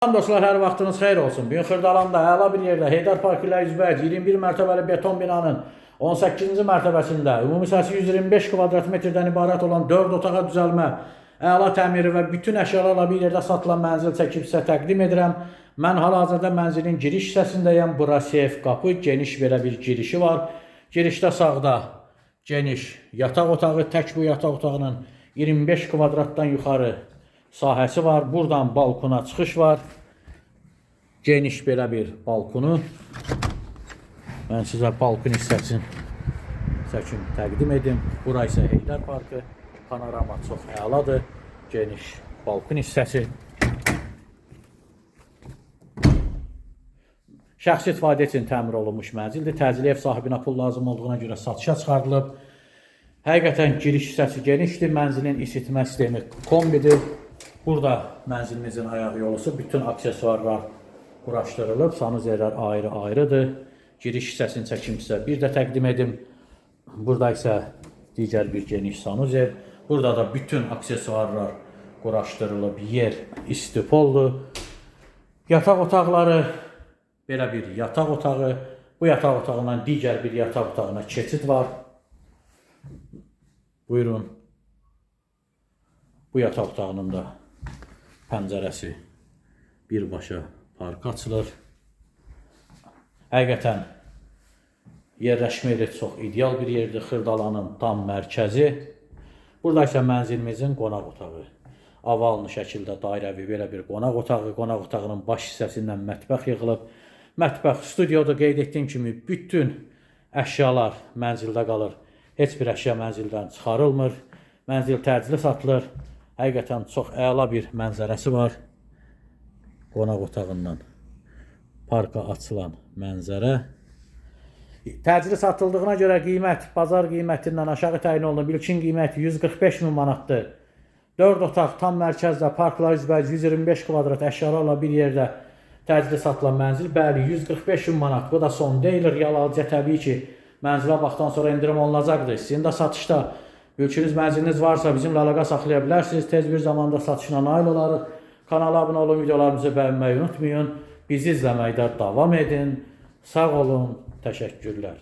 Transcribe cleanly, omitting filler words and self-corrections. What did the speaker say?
Salam dostlar, hər vaxtınız xeyir olsun. Bugün Xırdalanda əla bir yerdə Heydər Parkı ilə üzbəyiz 21 mərtəbəli beton binanın 18-ci mərtəbəsində ümumi sahəsi 125 kvadrat metrdən ibarət olan 4 otağa düzəlmə, əla təmiri və bütün əşyalarla bir yerdə satılan mənzil çəkib sizə təqdim edirəm. Mən hal-hazırda mənzilin giriş hissəsindəyəm. Bura seyf qapı, geniş belə bir girişi var. Girişdə sağda geniş yataq otağı, tək bu yataq otağının 25 kvadratdan yuxarı sahəsi var. Buradan balkona çıxış var. Geniş belə bir balkonu. Mən sizə balkon hissəsini təqdim edim. Bura isə Heydər Parkı. Panorama çox əladır. Geniş balkon hissəsi. Şəxsi istifadə üçün təmir olunmuş mənzildir. Təcili ev sahibinə pul lazım olduğuna görə satışa çıxarılıb. Həqiqətən giriş hissəsi genişdir. Mənzilin isitmə sistemi kombidir. Burada mənzilimizin ayaq yolusu, bütün aksesuarlar quraşdırılıb, sanuzerlər ayrı-ayrıdır. Giriş hissəsini çəkim sizə bir də təqdim edim. Burada isə digər bir geniş sanuzer. Burada da bütün aksesuarlar quraşdırılıb, yer istipoldur. Yataq otaqları, belə bir yataq otağı. Bu yataq otağından digər bir yataq otağına keçid var. Buyurun. Bu yataq otağının da pəncərəsi birbaşa parka açılır. Həqiqətən yerləşmə yeri çox ideal bir yerdir. Xırdalanın tam mərkəzi. Burada isə mənzilimizin qonaq otağı. Avallı şəkildə dairəvi belə bir qonaq otağı. Qonaq otağının baş hissəsindən mətbəx yığılıb. Mətbəx studioda qeyd etdiyim kimi bütün əşyalar mənzildə qalır. Heç bir əşya mənzildən çıxarılmır. Mənzil təcili satılır. Həqiqətən çox əla bir mənzərəsi var. Qonaq otağından parka açılan mənzərə. Təcili satıldığına görə qiymət bazar qiymətindən aşağı təyin olunub. İlkin qiyməti 145 min manatdır. 4 otaq tam mərkəzdə parkla üzbəyiz 125 kvadrat əşyalarla bir yerdə təcili satılan mənzil. Bəli, 145 min manat. Bu da son deyil. Real alıcıya təbii ki mənzilə baxdan sonra endirim olunacaqdır. Sizin də satışda mülkünüz, mənziliniz varsa bizimlə əlaqə saxlaya bilərsiniz. Tez bir zamanda satışına nail olarıq. Kanala abunə olun, videolarımızı bəyənməyi unutmayın. Bizi izləməkdə davam edin. Sağ olun, təşəkkürlər.